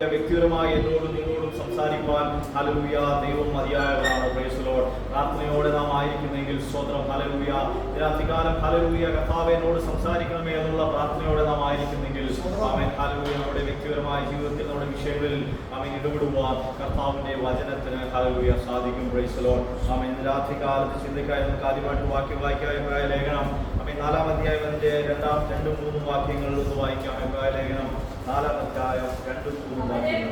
വ്യക്തിപരമായി എന്നോടും നിങ്ങളോടും സംസാരിക്കുവാൻ ഹല്ലേലൂയ ദൈവം മതിയായവനാണ്. Price the Lord. പ്രാർത്ഥനയോടെ നാം ആയിരിക്കുന്നെങ്കിൽ സ്തോത്രം. ഹല്ലേലൂയ. രാത്രികാലം ഹല്ലേലൂയ കർത്താവേ എന്നോട് സംസാരിക്കണമേ എന്നുള്ള പ്രാർത്ഥനയോടെ നാം ആയിരിക്കുന്നെങ്കിൽ ആമേൻ ഹല്ലേലൂയ നമ്മുടെ വ്യക്തിപരമായ ജീവിതത്തിൽ നമ്മുടെ വിഷയങ്ങളിൽ ആമേൻ ഇടപെടുവാൻ കർത്താവിന്റെ വചനത്തിന് ഹല്ലേലൂയ സാധിക്കും. Praise the Lord. ആമേൻ രാത്രികാലത്ത് ചിന്തയ്ക്കായി നമുക്ക് ആദ്യമായിട്ട് വാക്യം വായിക്കാം. എബ്രായ ലേഖനം ആമേൻ 4-ാം അധ്യായത്തിന്റെ 2-3 വാക്യങ്ങളിൽ നിന്ന് വായിക്കാം. എബ്രായ ലേഖനം 4-ാം അധ്യായം 2-3 വാക്യങ്ങൾ.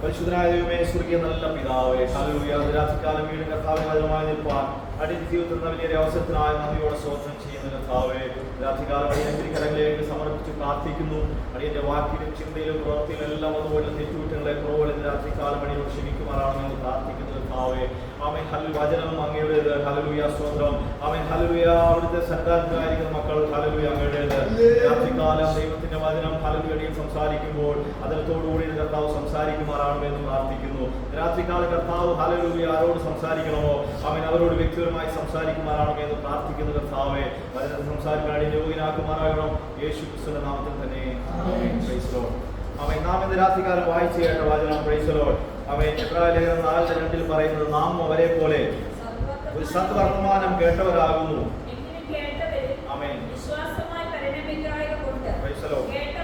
പരിശുദ്ധനായ ദൈവമേ, സ്വർഗീയ നല്ല പിതാവേ, ഹല്ലേലൂയ. രാത്രികാലം വീണ്ടും കർത്താവിന്റെ വചനമായി നിൽപ്പാൻ അടിയന്റെ ജീവിതത്തിൽ വലിയൊരു അവസരത്തിനായി നന്ദിയോടെ സ്തോത്രം ചെയ്യുന്ന കർത്താവേ, രാത്രികാലം അടിയന്റെ കരങ്ങളിലേക്ക് സമർപ്പിച്ച് പ്രാർത്ഥിക്കുന്നു. അടിയന്റെ വാക്കിലും ചിന്തയിലും പ്രവൃത്തിയിലും എല്ലാം അതുപോലെ തെറ്റുകുറ്റങ്ങളെ കുറവുകൾ രാത്രികാലം അടിയോട് ക്ഷമിക്കുമാറാണ് ഞങ്ങൾ പ്രാർത്ഥിക്കുന്നത് കർത്താവേ. Amen hallelujah. വചനം അങ്ങയുടേത്. ഹല്ലേലൂയ സ്തോത്രം. Amen hallelujah. അവിടുത്തെ സന്താനങ്ങളായിരിക്കുന്ന മക്കൾ ഹല്ലേലൂയ അങ്ങയുടേത്. രാത്രികാലം ദൈവത്തിന്റെ വചനം ഹല്ലേലൂയ സംസാരിക്കുമ്പോൾ അതിനോടുകൂടി കർത്താവ് സംസാരിക്കുമാറാണെന്ന് പ്രാർത്ഥിക്കുന്നു. രാത്രികാല കർത്താവ് ഹല്ലേലൂയ ആരോട് സംസാരിക്കണമോ ആമേൻ അവരോട് വ്യക്തിപരമായി സംസാരിക്കുമാറാണെന്ന് പ്രാർത്ഥിക്കുന്ന കർത്താവെ വചനം സംസാരിക്കാൻ യോഗ്യനാക്കുമാറാകണം. യേശു ക്രിസ്തുവിന്റെ നാമത്തിൽ തന്നെ ആമേൻ. Praise the Lord. ആമേൻ. നാം ഇന്ന് രാത്രികാലം വായിച്ചു കേട്ട വചനം പ്രൈസ് ദി ലോർഡ്. ആമേൻ. എബ്രായ ലേഖനം 4:2 പറയുന്നത് നാം അവരെ പോലെ ഒരു സദ്വർത്തമാനം കേട്ടവരാകുന്നു. ആമേൻ. Praise the Lord. കേട്ട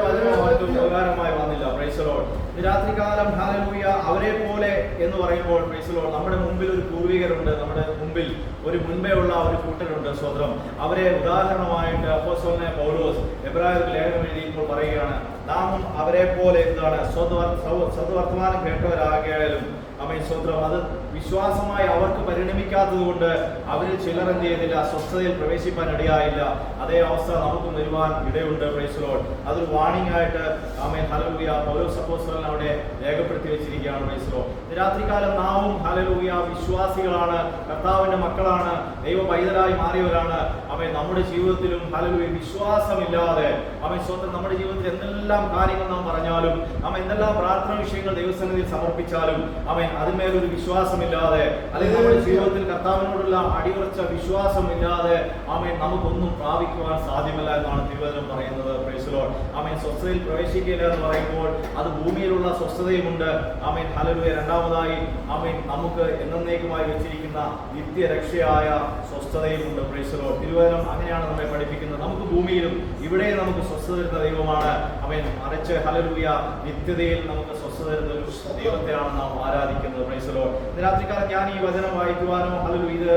വചനം അവർക്ക് ഉപകാരമായി വന്നില്ല. Praise the Lord. രാത്രികാലം ഹല്ലേലൂയ അവരെ പോലെ എന്ന് പറയുമ്പോൾ പ്രൈസ് ദി ലോർഡ് നമ്മുടെ മുമ്പിൽ ഒരു പൂർവികരുണ്ട്. നമ്മുടെ മുമ്പിൽ ഒരു മുൻപേ ഉള്ള ഒരു കൂട്ടരുണ്ട്. സ്വതന്ത്രം അവരെ ഉദാഹരണമായിട്ട് അപ്പോസ്തലനായ പൗലോസ് എബ്രായർക്ക് ലേഖനം എഴുതിയപ്പോൾ പറയുകയാണ്, നാമും അവരെ പോലെ എന്താണ് സദ്വർത്തമാനം കേട്ടവരാകിയാലും ആമേൻ സ്വതന്ത്രം അത് വിശ്വാസമായി അവർക്ക് പരിണമിക്കാത്തത് കൊണ്ട് അവരിൽ ചിലർ എന്ത് ചെയ്തില്ല, സ്വസ്ഥതയിൽ പ്രവേശിപ്പാൻ ഇടയായില്ല. അതേ അവസ്ഥ നമുക്ക് വരുവാൻ ഇടയുണ്ട്. Price the Lord. അതൊരു വാണിംഗ് ആയിട്ട് ആമേൻ ഹല്ലേലൂയ പൗലോസ് അപ്പോസ്തലൻ അവിടെ രേഖപ്പെടുത്തി വെച്ചിരിക്കുകയാണ്. Price the Lord. രാത്രികാലം നാവും ഹല്ലേലൂയ വിശ്വാസികളാണ്, കർത്താവിന്റെ മക്കളാണ്, ദൈവ പൈതലായി മാറിയവരാണ്. ആമേൻ നമ്മുടെ ജീവിതത്തിലും ഹല്ലേലൂയ വിശ്വാസമില്ലാതെ ആമേൻ സ്വന്തം നമ്മുടെ ജീവിതത്തിൽ എന്തെല്ലാം കാര്യങ്ങൾ നാം പറഞ്ഞാലും ആമേൻ എന്തെല്ലാം പ്രാർത്ഥന വിഷയങ്ങൾ ദൈവസന്നിധിയിൽ സമർപ്പിച്ചാലും ആമേൻ അതിന്മേലൊരു വിശ്വാസമില്ലാതെ അല്ലെങ്കിൽ നമ്മുടെ ജീവിതത്തിൽ കർത്താവിനോടുള്ള അടിയുറച്ച വിശ്വാസമില്ലാതെ ആമേൻ നമുക്കൊന്നും പ്രാപിക്കുവാൻ സാധ്യമല്ല എന്നാണ് തിരുവചനം പറയുന്നത്. Praise the Lord. ആമേൻ സ്വസ്ഥതയിൽ പ്രവേശിക്കില്ല എന്ന് പറയുമ്പോൾ അത് ഭൂമിയിലുള്ള സ്വസ്ഥതയുമുണ്ട്. Amen hallelujah. രണ്ടാമതായി ആമേൻ നമുക്ക് എന്നേക്കുമായി വെച്ചിരിക്കുന്ന നിത്യരക്ഷയായ സ്വസ്ഥതയുമുണ്ട്. Praise the Lord. തിരുവചനം അങ്ങനെയാണ് നമ്മെ പഠിപ്പിക്കുന്നത്. നമുക്ക് ഭൂമിയിലും ഇവിടെ നമുക്ക് സ്വസ്ഥത തരുന്ന ദൈവമാണ്. ആമേൻ മറിച്ച് ഹല്ലേലൂയ നിത്യതയിൽ നമുക്ക് സ്വസ്ഥത തരുന്ന ഒരു ദൈവത്തെയാണ് നാം ആരാധിക്കുന്നത്. Price the Lord. രാത്രികാലം ഞാൻ ഈ വചനം വായിക്കുവാനോ ഹല്ലേലൂയ ഇത്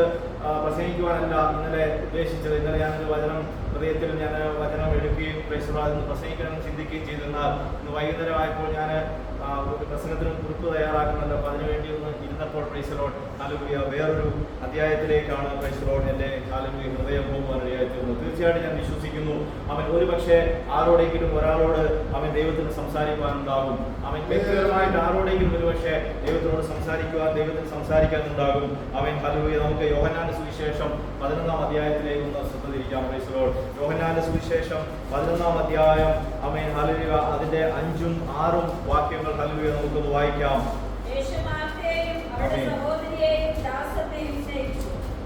പ്രസംഗിക്കുവാനല്ല ഇന്നലെ ഉദ്ദേശിച്ചത്. ഇന്നലെ ഞാനൊരു വചനം ഹൃദയത്തിൽ ഞാൻ വചനം എടുക്കുകയും പ്രൈസ് ദി ലോർഡ് പ്രസംഗിക്കണമെന്ന് ചിന്തിക്കുകയും ചെയ്തിരുന്നാൽ ഇന്ന് വൈകുന്നേരം ആയപ്പോൾ ഞാൻ ഒരു പ്രസംഗത്തിന് കുറിപ്പ് തയ്യാറാക്കുന്നുണ്ട്. അപ്പോൾ അതിനുവേണ്ടി ഒന്ന് ഇരുന്നപ്പോൾ പ്രൈസ് ദി ലോർഡ് ഹല്ലേലൂയ വേറൊരു അധ്യായത്തിലേക്കാണ് പ്രൈസ് ദി ലോർഡ് എൻ്റെ ഹല്ലേലൂയ ഹൃദയം പോകുവാൻ ഇടയായിത്തീർന്നു. തീർച്ചയായിട്ടും ഞാൻ വിശ്വസിക്കുന്നു അവൻ ഒരു പക്ഷേ ആരോടെങ്കിലും ഒരാളോട് അവൻ ദൈവത്തിന് സംസാരിക്കുവാനുണ്ടാകും. അവൻ വ്യക്തിപരമായിട്ട് ആരോടെങ്കിലും ഒരു പക്ഷേ ദൈവത്തിനോട് ദൈവത്തിന് സംസാരിക്കാനുണ്ടാകും. അവൻ ഹല്ലേലൂയ നമുക്ക് യോഹന്നാന്റെ സുവിശേഷം 11-ാം അധ്യായത്തിലേക്ക് ഒന്ന് ശ്രദ്ധ തിരിക്കാം. Price the Lord. യോഹന്നാന്റെ സുവിശേഷം 11-ാം അധ്യായം ആമേൻ ഹല്ലേലൂയ അതിന്റെ 5ഉം 6ഉം വാക്യങ്ങൾ ഹല്ലേലൂയ നമുക്കൊന്ന് വായിക്കാം.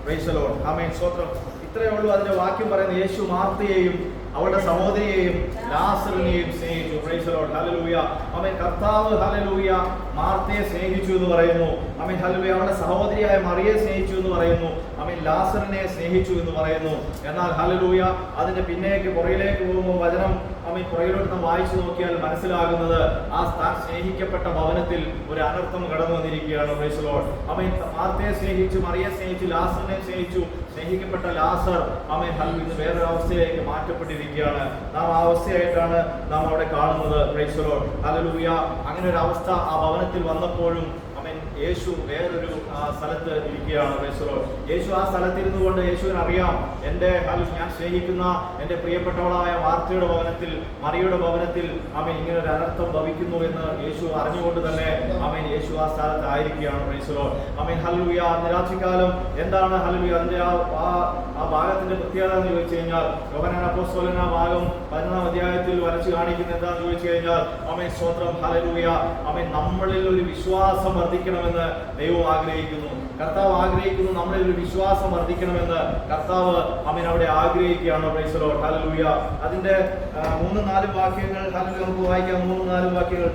Price the Lord. ആമേൻ സ്തോത്രം. ഇത്രയേ ഉള്ളൂ അതിന്റെ വാക്യം പറയുന്നത്. യേശു മാർത്തയെയും അവളുടെ സഹോദരിയെയും ലാസറിനെയും സ്നേഹിച്ചു. Price the lord. ഹല്ലേലൂയ. ആമേൻ കർത്താവ് ഹല്ലേലൂയ മാർത്തയെ സ്നേഹിച്ചു എന്ന് പറയുന്നു. ആമേൻ ഹല്ലേലൂയ അവളുടെ സഹോദരിയായ മറിയയെ സ്നേഹിച്ചു എന്ന് പറയുന്നു. ആമേൻ ലാസറിനെ സ്നേഹിച്ചു എന്ന് പറയുന്നു. എന്നാൽ ഹല്ലേലൂയ അതിന്റെ പിന്നേക്ക് പുറകിലേക്ക് പോകുമ്പോൾ വചനം ആമേൻ പുറകിലോട്ട് നാം വായിച്ചു നോക്കിയാൽ മനസ്സിലാകുന്നത് ആ താൻ സ്നേഹിക്കപ്പെട്ട ഭവനത്തിൽ ഒരു അനർത്ഥം കടന്നു വന്നിരിക്കുകയാണ്. Praise the Lord. ആമേൻ മാർത്തയെ സ്നേഹിച്ചു, മറിയയെ സ്നേഹിച്ചു, ലാസറിനെ സ്നേഹിച്ചു. സ്നേഹിക്കപ്പെട്ട ലാസർ ആമേൻ ഹല്ലേലൂയ ഇന്ന് വേറൊരു അവസ്ഥയിലേക്ക് മാറ്റപ്പെട്ടിരിക്കുകയാണ്. നാം ആ അവസ്ഥയായിട്ടാണ് നാം അവിടെ കാണുന്നത്. Price the lord. ഹല്ലേലൂയ. അങ്ങനെ ഒരു അവസ്ഥ ആ ഭവനത്തിൽ വന്നപ്പോഴും ആമേൻ യേശു വേറൊരു സ്ഥലത്ത് ഇരിക്കുകയാണ്. Price the Lord. യേശു ആ സ്ഥലത്തിരുന്നു കൊണ്ട് യേശുവിന് അറിയാം, എൻ്റെ ഞാൻ സ്നേഹിക്കുന്ന എൻ്റെ പ്രിയപ്പെട്ടവളായ മാർത്തയുടെ ഭവനത്തിൽ, മറിയുടെ ഭവനത്തിൽ ആമേൻ ഇങ്ങനെ ഒരു അനർത്ഥം ഭവിക്കുന്നു എന്ന് യേശു അറിഞ്ഞുകൊണ്ട് തന്നെ ആമേൻ യേശു ആ സ്ഥലത്ത് ആയിരിക്കുകയാണ്. Praise the Lord. ആമേൻ. ഹല്ലേലൂയ. രാത്രികാലം എന്താണ് ഹല്ലേലൂയ അതിന്റെ ആ ഭാഗത്തിന്റെ പ്രത്യേകത എന്ന് ചോദിച്ചു കഴിഞ്ഞാൽ, യോഹന്നാൻ അപ്പോസ്തലൻ ആ ഭാഗം 11-ാം അധ്യായത്തിൽ വരച്ച് കാണിക്കുന്നത് എന്താണെന്ന് ചോദിച്ചു കഴിഞ്ഞാൽ, ആമേൻ സ്തോത്രം, ഹല്ലേലൂയ, ആമേൻ നമ്മളിൽ ഒരു വിശ്വാസം വർദ്ധിക്കണമെന്ന് ദൈവം ആഗ്രഹിക്കുന്നു. കർത്താവ് ആഗ്രഹിക്കുന്നു നമ്മളിൽ ഒരു വിശ്വാസം വർദ്ധിക്കണമെന്ന് കർത്താവ് ആമേൻ അവിടെ ആഗ്രഹിക്കുകയാണ്. Price the lord. ഹല്ലേലൂയ. അതിന്റെ 3-4 വാക്യങ്ങൾ ഹല്ലേലൂയ നമുക്ക് വായിക്കാം. 3-4 വാക്യങ്ങൾ.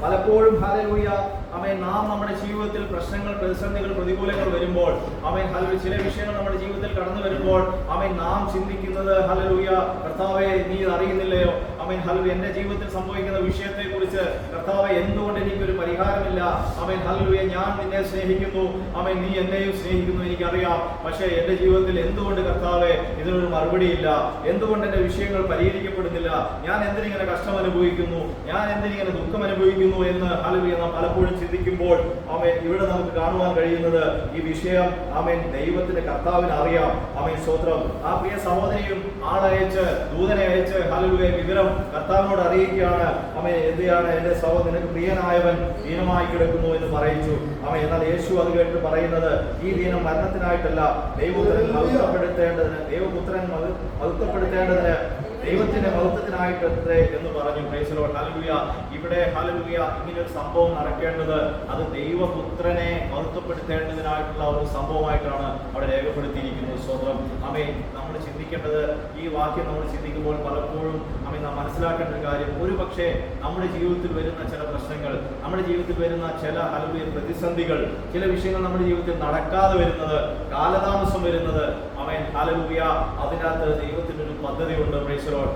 പലപ്പോഴും ഹല്ലേലൂയ ആമേൻ നാം നമ്മുടെ ജീവിതത്തിൽ പ്രശ്നങ്ങൾ, പ്രതിസന്ധികൾ, പ്രതികൂലങ്ങൾ വരുമ്പോൾ ആമേൻ ഹല്ലേലൂയ ചില വിഷയങ്ങൾ നമ്മുടെ ജീവിതത്തിൽ കടന്നു വരുമ്പോൾ ആമേൻ നാം ചിന്തിക്കുന്നത് ഹല്ലേലൂയ കർത്താവേ നീ അറിയുന്നില്ലയോ, ആമേൻ ഹല്ലേലൂയ എൻ്റെ ജീവിതത്തിൽ സംഭവിക്കുന്ന വിഷയത്തെ കുറിച്ച് കർത്താവേ എന്തുകൊണ്ട് എനിക്കൊരു പരിഹാരമില്ല, ആമേൻ ഹല്ലേലൂയ ഞാൻ നിന്നെ സ്നേഹിക്കുന്നു, ആമേൻ നീ എന്നെയും സ്നേഹിക്കുന്നു എനിക്കറിയാം, പക്ഷേ എൻ്റെ ജീവിതത്തിൽ എന്തുകൊണ്ട് കർത്താവേ ഇതിനൊരു മറുപടിയില്ല, എന്തുകൊണ്ട് എൻ്റെ വിഷയങ്ങൾ പരിഹരിക്കപ്പെടുന്നില്ല, ഞാൻ എന്തിനിങ്ങനെ കഷ്ടം അനുഭവിക്കുന്നു, ഞാൻ എന്തിനിങ്ങനെ ദുഃഖം അനുഭവിക്കുന്നു എന്ന് ഹല്ലേലൂയ നാം പലപ്പോഴും ചിന്തിക്കുമ്പോൾ ആമേൻ ഇവിടെ നമുക്ക് കാണുവാൻ കഴിയുന്നത് ഈ വിഷയം ആമേൻ ദൈവത്തിന്റെ കർത്താവിന് അറിയാം. ആമേൻ സ്തോത്രം. ആ പ്രിയ സഹോദരിയും ആളയച്ച് ദൂതനെ അയച്ച് ഹല്ലേലൂയ വിവരം കർത്താവിനോട് അറിയിക്കുകയാണ്. ആമേൻ എന്തിയാണ് എൻ്റെ സഹോദരൻ നിനക്ക് പ്രിയനായവൻ ദീനമായി കിടക്കുന്നു എന്ന് പറയിച്ചു. ആമേൻ. എന്നാൽ യേശു അത് കേട്ട് പറയുന്നത് ഈ ദീനം മരണത്തിനായിട്ടല്ല, ദൈവപുത്രൻ മഹത്വപ്പെടുത്തേണ്ടതിന്, ദൈവപുത്രൻ മഹത്വപ്പെടുത്തേണ്ടതിന്, ദൈവത്തിന്റെ മഹത്വത്തിനായിട്ടത്രേ എന്ന് പറഞ്ഞു. Price the lord. ഹല്ലേലൂയ. ഇവിടെ ഹല്ലേലൂയ ഇങ്ങനെ ഒരു സംഭവം നടക്കേണ്ടത് അത് ദൈവപുത്രനെ മഹത്വപ്പെടുത്തേണ്ടതിനായിട്ടുള്ള ഒരു സംഭവമായിട്ടാണ് അവിടെ രേഖപ്പെടുത്തിയിരിക്കുന്നത്. സ്വതന്ത്രം. ആമേൻ. നമ്മൾ ചിന്തിക്കേണ്ടത് ഈ വാക്യം നമ്മൾ ചിന്തിക്കുമ്പോൾ പലപ്പോഴും ആമേൻ നാം മനസ്സിലാക്കേണ്ട ഒരു കാര്യം, ഒരു പക്ഷേ നമ്മുടെ ജീവിതത്തിൽ വരുന്ന ചില പ്രശ്നങ്ങൾ, നമ്മുടെ ജീവിതത്തിൽ വരുന്ന ചില ഹല്ലേലൂയ പ്രതിസന്ധികൾ, ചില വിഷയങ്ങൾ നമ്മുടെ ജീവിതത്തിൽ നടക്കാതെ വരുന്നത്, കാലതാമസം വരുന്നത്, ആമേൻ ഹല്ലേലൂയ അതിനകത്ത് ദൈവത്തിന്റെ ഒരു പദ്ധതി ഉണ്ട്. Price the Lord.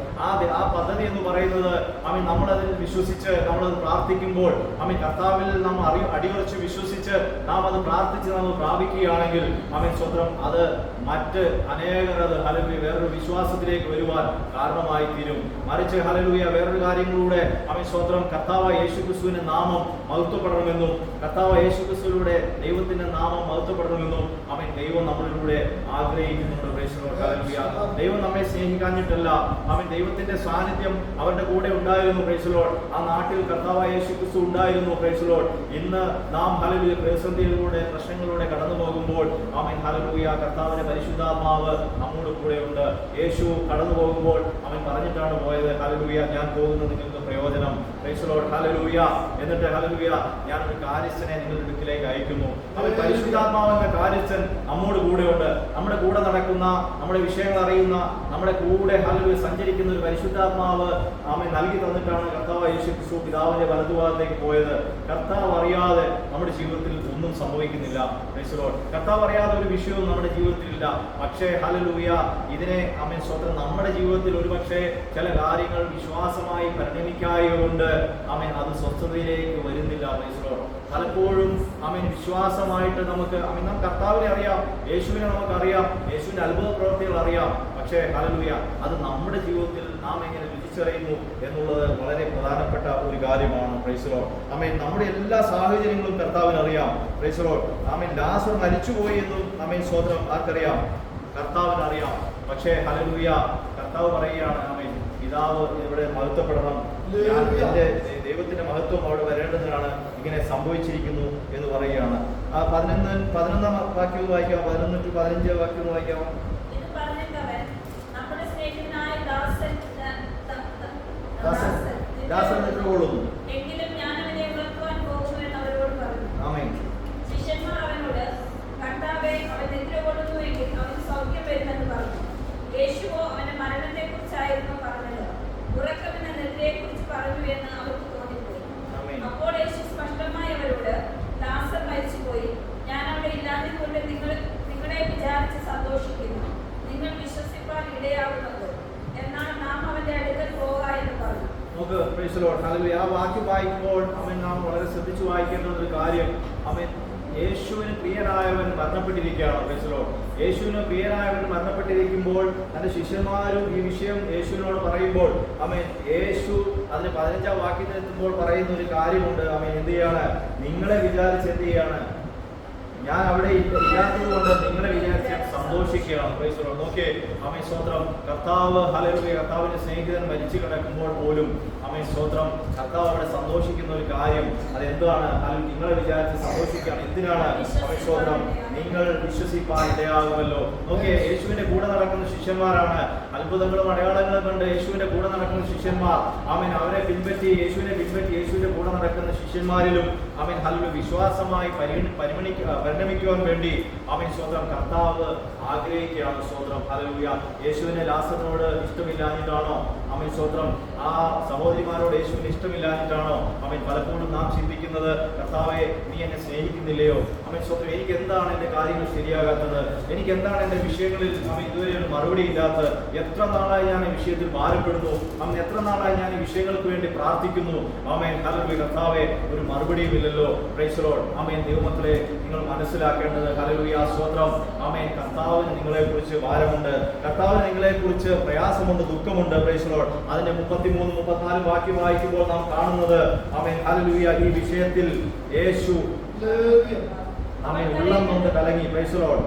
ആ പദ്ധതി എന്ന് പറയുന്നത് ആമേൻ നമ്മളതിൽ വിശ്വസിച്ച് നമ്മളത് പ്രാർത്ഥിക്കുമ്പോൾ, ആമേൻ കർത്താവിൽ നാം അടിയുറച്ച് വിശ്വസിച്ച് നാം അത് പ്രാർത്ഥിച്ച് നാം പ്രാപിക്കുകയാണെങ്കിൽ ആമേൻ സ്വന്തം അത് മറ്റ് അനേകർ അത് ഹല്ലേലൂയ വേറൊരു വിശ്വാസത്തിലേക്ക് വരുവാൻ കാരണമായി തീരും. മറിച്ച് ഹല്ലേലൂയ വേറൊരു കാര്യങ്ങളിലൂടെ ആമേൻ സ്വന്തം കർത്താവ് യേശുക്രിസ്തുവിന്റെ നാമം മഹത്വപ്പെടണമെന്നും, കർത്താവ് യേശുക്രിസ്തുവിലൂടെ ദൈവത്തിന്റെ നാമം മഹത്വപ്പെടണമെന്നും ആമേൻ ദൈവം നമ്മളിലൂടെ ആഗ്രഹിക്കുന്നുണ്ട്. Price the lord. ഹല്ലേലൂയ. ദൈവം നമ്മെ സ്നേഹിക്കാഞ്ഞിട്ടല്ല, ആമേൻ ദൈവത്തിന്റെ സാന്നിധ്യം അവരുടെ കൂടെ ഉണ്ടായിരുന്നു. Price the Lord. ആ നാട്ടിൽ കർത്താവായ യേശുക്രിസ്തു ഉണ്ടായിരുന്നു. Price the Lord. ഇന്ന് നാം ഹല്ലേലൂയ പ്രതിസന്ധികളിലൂടെ പ്രശ്നങ്ങളിലൂടെ കടന്നു പോകുമ്പോൾ ആമേൻ ഹല്ലേലൂയ കർത്താവിന്റെ പരിശുദ്ധാത്മാവ് നമ്മുടെ കൂടെ ഉണ്ട്. യേശു കടന്നു പോകുമ്പോൾ അവൻ പറഞ്ഞിട്ടാണ് പോയത്, ഹല്ലേലൂയ ഞാൻ പോകുന്നത് നിങ്ങൾക്ക് പ്രയോജനം. Price the lord. ഹല്ലേലൂയ. എന്നിട്ട് ഹല്ലേലൂയ ഞാൻ ഒരു കാര്യസ്ഥനെ നിങ്ങളുടെ അടുക്കിലേക്ക് അയക്കുന്നു. അവൻ പരിശുദ്ധാത്മാവെന്ന കാര്യസ്ഥൻ നമ്മോട് കൂടെ ഉണ്ട്. നമ്മുടെ കൂടെ നടക്കുന്ന, നമ്മുടെ വിഷയങ്ങൾ അറിയുന്ന, നമ്മുടെ കൂടെ ഹല്ലേലൂയ സഞ്ചരിക്കുന്ന ഒരു പരിശുദ്ധാത്മാവ് ആമേൻ നൽകി തന്നിട്ടാണ് കർത്താവ് യേശുക്രിസ്തു പിതാവിന്റെ വലതുഭാഗത്തേക്ക് പോയത്. കർത്താവ് അറിയാതെ നമ്മുടെ ജീവിതത്തിൽ ഒന്നും സംഭവിക്കുന്നില്ല. Price the Lord. കർത്താവ് അറിയാതെ ഒരു വിഷയവും നമ്മുടെ ജീവിതത്തിൽ ഇല്ല. പക്ഷേ ഹല്ലേലൂയ ഇതിനെ ആമേൻ സ്വന്തം നമ്മുടെ ജീവിതത്തിൽ ഒരുപക്ഷെ ചില കാര്യങ്ങൾ വിശ്വാസമായി പരിണമിക്കായതുകൊണ്ട് ആമേൻ അത് സ്വസ്ഥതയിലേക്ക് വരുന്നില്ല. Price the lord. പലപ്പോഴും ആമേൻ വിശ്വാസമായിട്ട് നമുക്ക് ആമേൻ നാം കർത്താവിനെ അറിയാം, യേശുവിനെ നമുക്കറിയാം, യേശുവിന്റെ അത്ഭുത പ്രവൃത്തികൾ അറിയാം. പക്ഷേ ഹല്ലേലൂയ അത് നമ്മുടെ ജീവിതത്തിൽ നാം എങ്ങനെ രുചിച്ചറിയുന്നു എന്നുള്ളത് വളരെ പ്രധാനപ്പെട്ട ഒരു കാര്യമാണ്. Price the Lord. ആമേൻ നമ്മുടെ എല്ലാ സാഹചര്യങ്ങളും കർത്താവിന് അറിയാം. Praise the Lord. ആമേൻ ലാസർ മരിച്ചുപോയി എന്നും ആമേൻ സ്വതന്ത്രം ആർക്കറിയാം? കർത്താവിന് അറിയാം. പക്ഷേ ഹല്ലേലൂയ കർത്താവ് പറയുകയാണ് ആമേൻ പിതാവ് ഇവിടെ മഹത്വപ്പെടണം, എന്റെ ദൈവത്തിന്റെ മഹത്വം അവിടെ വരേണ്ടതിനാണ് ഇങ്ങനെ സംഭവിച്ചിരിക്കുന്നു എന്ന് പറയുകയാണ്. ആ 11-ാം വാക്യം വായിക്കാം. 11-15 വാക്യം വായിക്കാം. ദാസൻ നിദ്രകൊള്ളുന്നു. ആമേൻ. ശിഷ്യന്മാർ അവനോട് കർത്താവേ അവൻ നിദ്രകൊള്ളുന്നുവെങ്കിൽ അവന് സൗഖ്യം വരുമെന്ന് പറഞ്ഞു. യേശുവോ അവന്റെ മരണത്തെക്കുറിച്ചായിരുന്നു പറഞ്ഞത്, ഉറക്കമെന്ന നിദ്രയെക്കുറിച്ച് പറഞ്ഞു എന്ന് അവർക്ക് തോന്നിപ്പോയി. അപ്പോൾ യേശു സ്പഷ്ടമായി അവരോട്, ലാസർ മരിച്ചുപോയി, ഞാൻ അവിടെ ഇല്ലാതിരുന്നുകൊണ്ട് നിങ്ങളെ വിചാരിച്ച് സന്തോഷിക്കുന്നു. നിങ്ങൾ വിശ്വസിപ്പാൻ ഇടയാകുന്നത്, എന്നാൽ നാം അവന്റെ അടുക്കൽ പോകാ എന്ന് പറഞ്ഞു. നമുക്ക് പ്രൈസ് ദി ലോർഡ്. ഹല്ലേലൂയ. ആ വാക്യം വായിക്കുമ്പോൾ അവൻ നാം വളരെ ശ്രദ്ധിച്ചു വായിക്കേണ്ട ഒരു കാര്യം, അവൻ യേശുവിന് പ്രിയനായവൻ മരണപ്പെട്ടിരിക്കുകയാണ്. Praise the lord. യേശുവിന് പ്രിയനായവൻ മരണപ്പെട്ടിരിക്കുമ്പോൾ തന്റെ ശിഷ്യന്മാരും ഈ വിഷയം യേശുവിനോട് പറയുമ്പോൾ ആമേൻ യേശു അതിന് 15-ാം വാക്യത്തിലെത്തുമ്പോൾ പറയുന്ന ഒരു കാര്യമുണ്ട്. ആമേൻ എന്ത് ചെയ്യാണ്? നിങ്ങളെ വിചാരിച്ച് എന്ത് ചെയ്യാണ്? ഞാൻ അവിടെ ഇല്ലാത്തത് കൊണ്ട് നിങ്ങളെ വിചാരിച്ച് സന്തോഷിക്കുകയാണ്. Price the Lord. നോക്കിയേ ആമേൻ സ്തോത്രം. കർത്താവ് ഹല്ലേലൂയ, കർത്താവിന്റെ സ്നേഹിതൻ മരിച്ചു കിടക്കുമ്പോൾ പോലും ആമേൻ സ്തോത്രം കർത്താവ് അവിടെ സന്തോഷിക്കുന്ന ഒരു കാര്യം അതെന്താണ്? അല്ലെങ്കിൽ നിങ്ങളെ വിചാരിച്ച് സന്തോഷിക്കുകയാണ്. എന്തിനാണ്? ആമേൻ സ്തോത്രം. നിങ്ങൾ വിശ്വസിപ്പാൻ ഇടയാകുമല്ലോ. നോക്കിയേ, യേശുവിന്റെ കൂടെ നടക്കുന്ന ശിഷ്യന്മാരാണ്. അത്ഭുതങ്ങളും അടയാളങ്ങളും കണ്ട് യേശുവിന്റെ കൂടെ നടക്കുന്ന ശിഷ്യന്മാർ ആമേൻ അവരെ പിൻപറ്റി യേശുവിന്റെ കൂടെ നടക്കുന്ന ശിഷ്യന്മാരിലും ആമേൻ ഹല്ലേലൂയ വിശ്വാസമായി പരിണമിക്കുവാൻ വേണ്ടി ആമേൻ സ്തോത്രം കർത്താവ് ആഗ്രഹിക്കുകയാണ്. സ്തോത്രം ഹല്ലേലൂയ. യേശുവിനെ ലാസറിനോട് ഇഷ്ടമില്ലാഞ്ഞിട്ടാണോ? ആമേൻ സ്തോത്രം. ആ സഹോദരിമാരോട് യേശുവിന് ഇഷ്ടമില്ലാഞ്ഞിട്ടാണോ? ആമേൻ പലപ്പോഴും നാം ചിന്തിക്കുന്നത് കർത്താവെ നീ എന്നെ സ്നേഹിക്കുന്നില്ലയോ? ആമേൻ സ്തോത്രം. എനിക്ക് എന്താണ് എന്റെ കാര്യങ്ങൾ ശരിയാകാത്തത്? എനിക്ക് എന്താണ് എന്റെ വിഷയങ്ങളിൽ ആമേൻ ഇതുവരെ ഒരു മറുപടി ഇല്ലാത്തത്? എത്ര നാളായി ഞാൻ ഈ വിഷയത്തിൽ ഭാരപ്പെടുന്നു? ആമേൻ എത്ര നാളായി ഞാൻ ഈ വിഷയങ്ങൾക്ക് വേണ്ടി പ്രാർത്ഥിക്കുന്നു? Amen hallelujah. കർത്താവെ ഒരു മറുപടിയും ഇല്ലല്ലോ. Price the Lord. ആമേൻ ദൈവമക്കളെ നിങ്ങൾ മനസ്സിലാക്കേണ്ടത് ഹല്ലേലൂയ സ്തോത്രം ആമേൻ കർത്താവിന് നിങ്ങളെ കുറിച്ച് ഭാരമുണ്ട്. കർത്താവിന് നിങ്ങളെ കുറിച്ച് പ്രയാസമുണ്ട്, ദുഃഖമുണ്ട്. Price the Lord. അതിന്റെ 33-34 വാക്യം വായിക്കുമ്പോൾ നാം കാണുന്നത് ആമേൻ ഹല്ലേലൂയ ഈ വിഷയത്തിൽ യേശു ആമേൻ ഉള്ളം കൊണ്ട് കലങ്ങി. Price the Lord.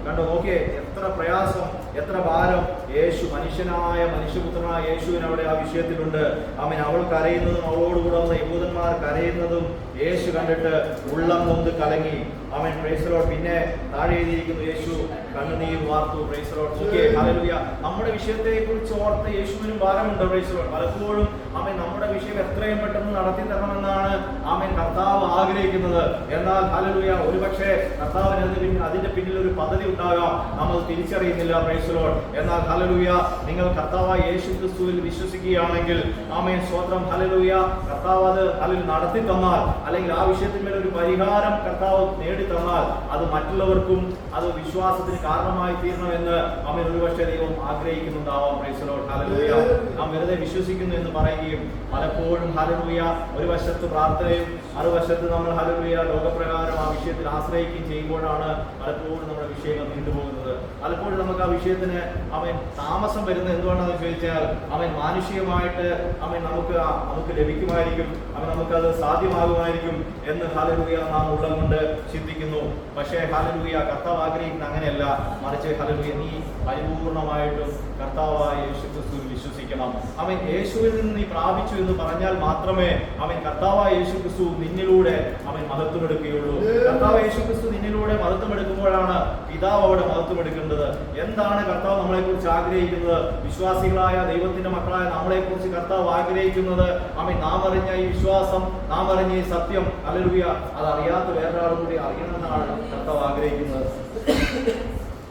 കണ്ടോ, നോക്കിയേ എത്ര പ്രയാസം, എത്ര ഭാരം യേശു മനുഷ്യപുത്രനായ യേശുവിന് അവിടെ ആ വിഷയത്തിലുണ്ട്. ആമേൻ അവൾ കരയുന്നതും അവളോടുകൂടെ വന്ന യഹൂദന്മാർ കരയുന്നതും യേശു കണ്ടിട്ട് ഉള്ളം നൊന്ത് കലങ്ങി. ആമേൻ പ്രൈസ് ദി ലോർഡ്. പിന്നെ താഴെ എഴുതിയിരിക്കുന്നു യേശു കണ്ണുനീർ വാർത്തു. Praise the lord. ഓക്കേ ഹല്ലേലൂയ. നമ്മുടെ വിഷയത്തെ കുറിച്ച് ഓർത്ത് യേശുവിനും ഭാരമുണ്ട്. Praise the lord. പലപ്പോഴും ആമേൻ നമ്മുടെ വിഷയം എത്രയും പെട്ടെന്ന് നടത്തി തരണമെന്നാണ് ആമേൻ കർത്താവ് ആഗ്രഹിക്കുന്നത്. എന്നാൽ ഹല്ലേലൂയ ഒരുപക്ഷെ കർത്താവിന് അതിന്റെ പിന്നിൽ ഒരു പദ്ധതി ഉണ്ടാകാം, നമ്മൾ തിരിച്ചറിയുന്നില്ല. Praise the lord. എന്നാൽ ഹല്ലേലൂയ നിങ്ങൾ കർത്താവായ യേശു ക്രിസ്തുവിൽ വിശ്വസിക്കുകയാണെങ്കിൽ ആമേൻ സ്തോത്രം ഹല്ലേലൂയ കർത്താവ് അത് അതിൽ നടത്തി തന്നാൽ, അല്ലെങ്കിൽ ആ വിഷയത്തിന്മേൽ ഒരു പരിഹാരം കർത്താവ് നേടി തന്നാൽ അത് മറ്റുള്ളവർക്കും അത് വിശ്വാസത്തിന് കാരണമായി തീരണമെന്ന് ആമേൻ ഒരുപക്ഷെ ദൈവം ആഗ്രഹിക്കുന്നുണ്ടാവാം. Praise the lord. ഹല്ലേലൂയ. നാം വെറുതെ വിശ്വസിക്കുന്നു എന്ന് പറയുകയും പലപ്പോഴും ഹല്ലേലൂയ ഒരു വശത്ത് പ്രാർത്ഥനയും മറുവശത്ത് നമ്മൾ ഹല്ലേലൂയ ലോകപ്രകാരം ആ വിഷയത്തിൽ ആശ്രയിക്കുകയും ചെയ്യുമ്പോഴാണ് പലപ്പോഴും നമ്മുടെ വിഷയങ്ങൾ നീണ്ടുപോകുന്നത്. പലപ്പോഴും നമുക്ക് ആ വിഷയത്തിന് അവൻ താമസം വരുന്നത് എന്തുകൊണ്ടാണെന്ന് ചോദിച്ചാൽ അവൻ മാനുഷികമായിട്ട് അവൻ നമുക്ക് ലഭിക്കുമായിരിക്കും, അവൻ നമുക്കത് സാധ്യമാകുമായിരിക്കും എന്ന് ഹല്ലേലൂയ നാം ഉള്ളം കൊണ്ട് ചിന്തിക്കുന്നു. പക്ഷേ ഹല്ലേലൂയ കർത്താവ് ആഗ്രഹിക്കുന്ന അങ്ങനെയല്ല, മറിച്ച് ഹല്ലേലൂയ നീ പരിപൂർണമായിട്ടും കർത്താവായ യേശു ക്രിസ്തുവിൽ വിശ്വസിക്കണം. അവൻ യേശുവിൽ നിന്ന് നീ പ്രാപിച്ചു എന്ന് പറഞ്ഞാൽ മാത്രമേ അവൻ കർത്താവായ യേശു ക്രിസ്തു നിന്നിലൂടെ അവൻ മഹത്വമെടുക്കുകയുള്ളൂ. കർത്താവ് യേശു ക്രിസ്തു നിന്നിലൂടെ മഹത്വമെടുക്കുമ്പോഴാണ് പിതാവ് അവിടെ മഹത്വമെടുക്കേണ്ടത്. എന്താണ് കർത്താവ് നമ്മളെ കുറിച്ച് ആഗ്രഹിക്കുന്നത്? വിശ്വാസികളായ ദൈവത്തിന്റെ മക്കളായ നമ്മളെ കുറിച്ച് കർത്താവ് ആഗ്രഹിക്കുന്നത് അവൻ നാം അറിഞ്ഞ ഈ വിശ്വാസം, നാം അറിഞ്ഞ ഈ സത്യം ഹല്ലേലൂയ അതറിയാത്ത വേറൊരാളും കൂടി അറിയണമെന്നാണ് കർത്താവ് ആഗ്രഹിക്കുന്നത്.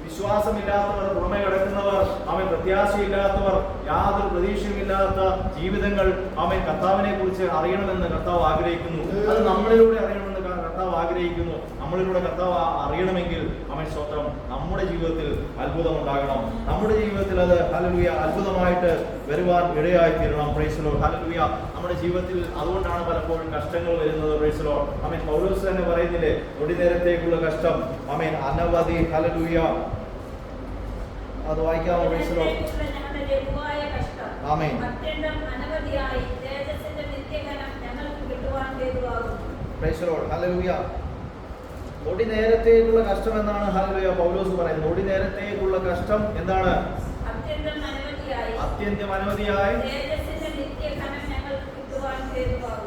വിശ്വാസമില്ലാത്തവർ, പുറമെ കിടക്കുന്നവർ, അവൻ പ്രത്യാശയില്ലാത്തവർ, യാതൊരു പ്രതീക്ഷയുമില്ലാത്ത ജീവിതങ്ങൾ അവൻ കർത്താവിനെ കുറിച്ച് അറിയണമെന്ന് കർത്താവ് ആഗ്രഹിക്കുന്നു. അത് നമ്മളിലൂടെ അറിയണമെന്ന് കർത്താവ് ആഗ്രഹിക്കുന്നു. നമ്മളിലൂടെ കർത്താവ് അറിയണമെങ്കിൽ അവൻ സ്തോത്രം നമ്മുടെ ജീവിതത്തിൽ അത്ഭുതം ഉണ്ടാകണം. നമ്മുടെ ജീവിതത്തിൽ അത് ഹല്ലേലൂയ അത്ഭുതമായിട്ട് വരുവാൻ ഇടയായി തീരണം. Praise the lord. ഹല്ലേലൂയ. നമ്മുടെ ജീവിതത്തിൽ അതുകൊണ്ടാണ് പലപ്പോഴും കഷ്ടങ്ങൾ വരുന്നത്. Praise the Lord. ആമേൻ. പൗലോസ് തന്നെ പറയുന്നില്ലേ, ഒരു നേരത്തേക്കുള്ള കഷ്ടം ആമേൻ അനവധി. ഹല്ലേലൂയ. അത് വായിക്കാമോ? Praise the Lord. ആമേൻ. Praise the lord. ഹല്ലേലൂയ. ഒടി നേരത്തേക്കുള്ള കഷ്ടം എന്നാണ് ഹല്ലേലൂയ പൗലോസ് പറയുന്നത്. ഒടി നേരത്തേക്കുള്ള കഷ്ടം എന്താണ്? അത്യന്തം അനവധിയായി